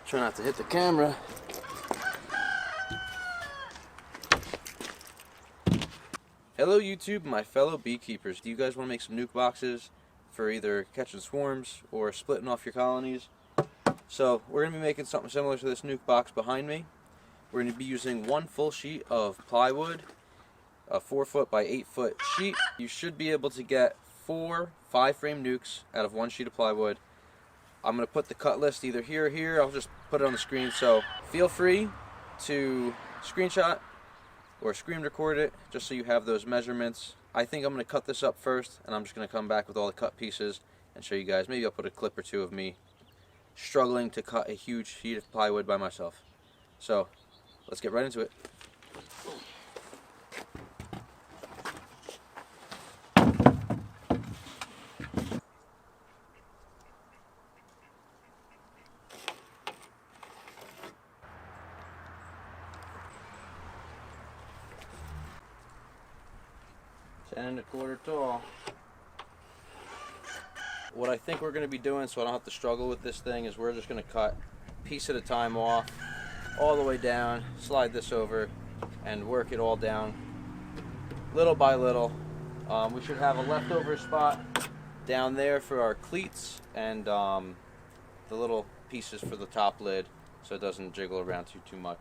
Try not to hit the camera. Hello YouTube, my fellow beekeepers. Do you guys want to make some nuke boxes for either catching swarms or splitting off your colonies? So we're going to be making something similar to this nuke box behind me. We're going to be using one full sheet of plywood, a 4-foot by 8-foot sheet. You should be able to get 4 5-frame nukes out of one sheet of plywood. I'm going to put the cut list either here or here. I'll just put it on the screen, so feel free to screenshot or screen record it just so you have those measurements. I think I'm going to cut this up first, and I'm just going to come back with all the cut pieces and show you guys. Maybe I'll put a clip or two of me struggling to cut a huge sheet of plywood by myself. So let's get right into it. And 1/4 tall. What I think we're going to be doing, so I don't have to struggle with this thing, is we're just going to cut a piece at a time off, all the way down, slide this over, and work it all down, little by little. We should have a leftover spot down there for our cleats and the little pieces for the top lid, so it doesn't jiggle around too much.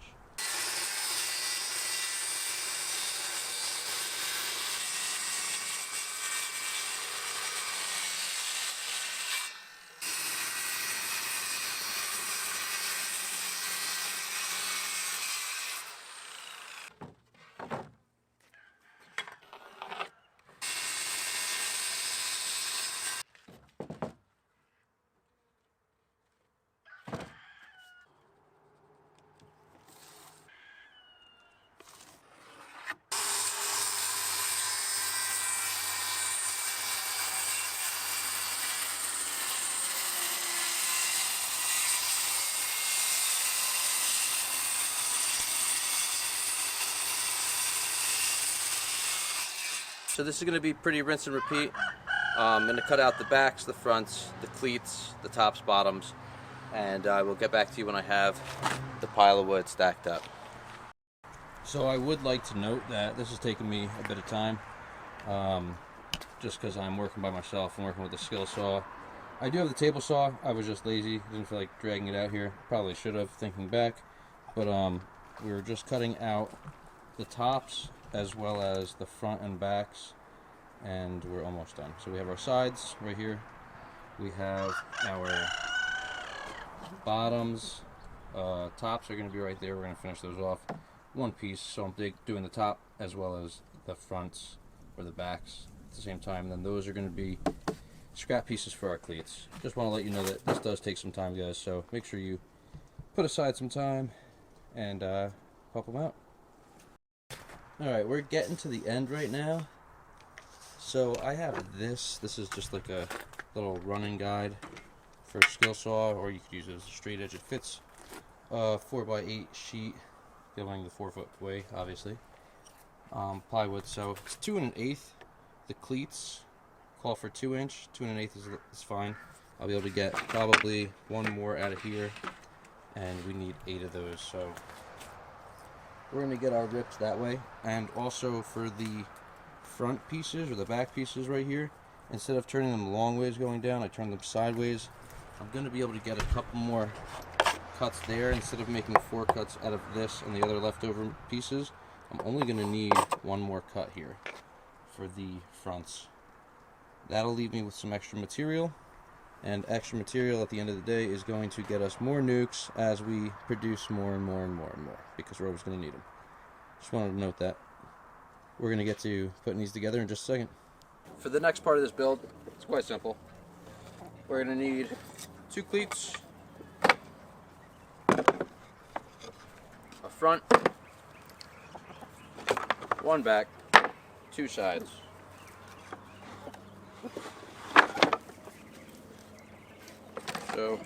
So this is going to be pretty rinse and repeat. I'm going to cut out the backs, the fronts, the cleats, the tops, bottoms, and I will get back to you when I have the pile of wood stacked up. So I would like to note that this has taken me a bit of time, just because I'm working by myself and working with the skill saw. I do have the table saw. I was just lazy, didn't feel like dragging it out here. Probably should have, thinking back, but we were just cutting out the tops as well as the front and backs, and we're almost done. So we have our sides right here, we have our bottoms, tops are going to be right there. We're going to finish those off one piece, so I'm doing the top as well as the fronts or the backs at the same time, and then those are going to be scrap pieces for our cleats. Just want to let you know that this does take some time, guys, so make sure you put aside some time and pop them out. Alright, we're getting to the end right now. So I have this. This is just like a little running guide for a skill saw, or you could use it as a straight edge. It fits a 4x8 sheet, going the 4-foot way, obviously. Plywood, so it's 2 1/8. The cleats call for 2-inch. 2 1/8 is fine. I'll be able to get probably one more out of here, and we need 8 of those, so we're going to get our rips that way. And also for the front pieces or the back pieces right here, instead of turning them long ways going down, I turn them sideways. I'm going to be able to get a couple more cuts there. Instead of making 4 cuts out of this and the other leftover pieces, I'm only going to need one more cut here for the fronts. That'll leave me with some extra material, and extra material at the end of the day is going to get us more nukes as we produce more and more and more and more, because we're always going to need them. Just wanted to note that. We're going to get to putting these together in just a second. For the next part of this build, it's quite simple. We're going to need 2 cleats, a front, 1 back, 2 sides. So,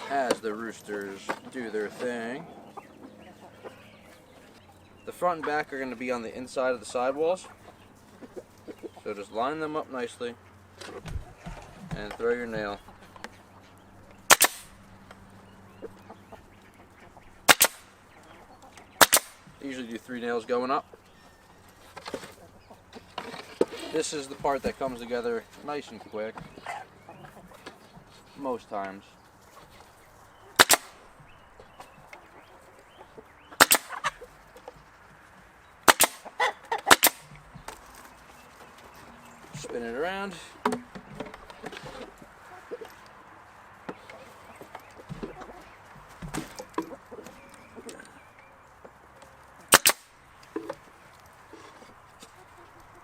as the roosters do their thing, the front and back are going to be on the inside of the sidewalls. So just line them up nicely and throw your nail usually do 3 nails going up. This is the part that comes together nice and quick, most times. Spin it around.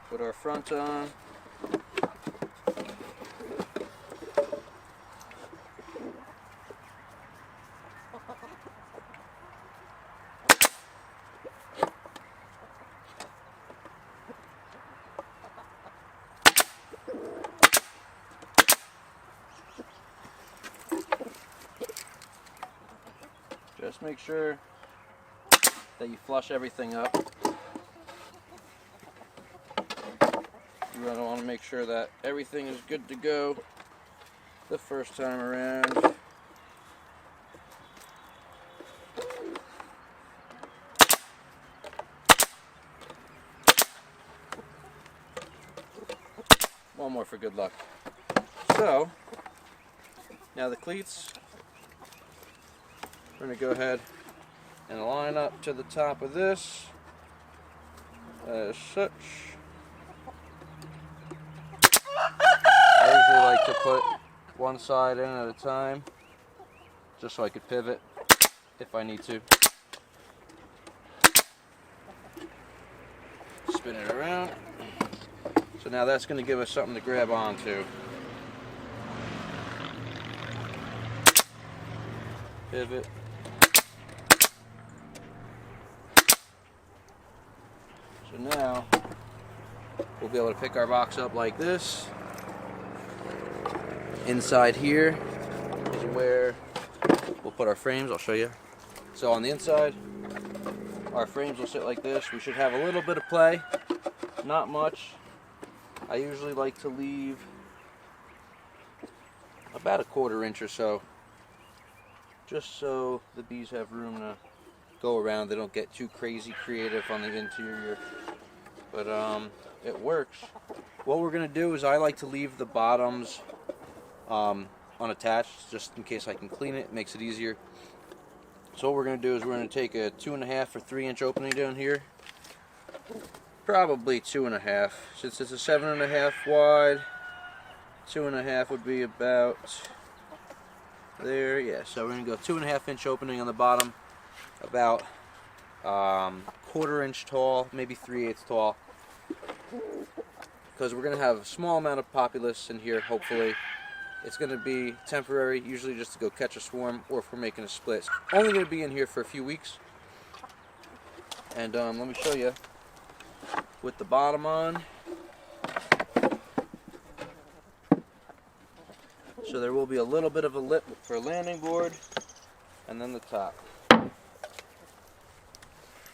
Put our front on. Just make sure that you flush everything up. You want to make sure that everything is good to go the first time around. One more for good luck. So, now the cleats, we're going to go ahead and line up to the top of this as such. I usually like to put one side in at a time, just so I could pivot if I need to. Spin it around. So now that's going to give us something to grab onto. Pivot. So now we'll be able to pick our box up like this. Inside here is where we'll put our frames. I'll show you. So on the inside, our frames will sit like this. We should have a little bit of play, not much. I usually like to leave about a 1/4 inch or so, just so the bees have room to go around. They don't get too crazy creative on the interior, but it works. What we're going to do is I like to leave the bottoms unattached, just in case I can clean it. It makes it easier. So what we're going to do is we're going to take a 2.5 or 3 inch opening down here, probably 2.5, since it's a 7.5 wide. 2.5 would be about there. Yeah, so we're going to go 2.5 inch opening on the bottom, about 1/4 inch tall, maybe 3/8 tall, because we're going to have a small amount of populace in here. Hopefully it's going to be temporary, usually just to go catch a swarm, or if we're making a split. Only going to be in here for a few weeks. And let me show you with the bottom on. So there will be a little bit of a lip for a landing board, and then the top.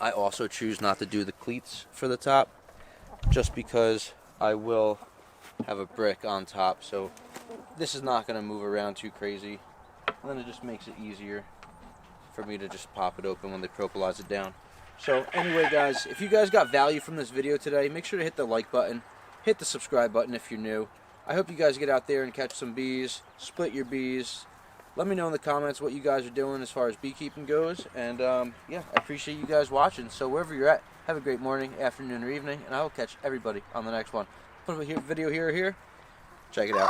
I also choose not to do the cleats for the top, just because I will have a brick on top, so this is not going to move around too crazy, and then it just makes it easier for me to just pop it open when they propolis it down. So anyway guys, if you guys got value from this video today, make sure to hit the like button, hit the subscribe button if you're new. I hope you guys get out there and catch some bees, split your bees. Let me know in the comments what you guys are doing as far as beekeeping goes, and yeah, I appreciate you guys watching. So wherever you're at, have a great morning, afternoon, or evening, and I will catch everybody on the next one. Put a video here or here. Check it out.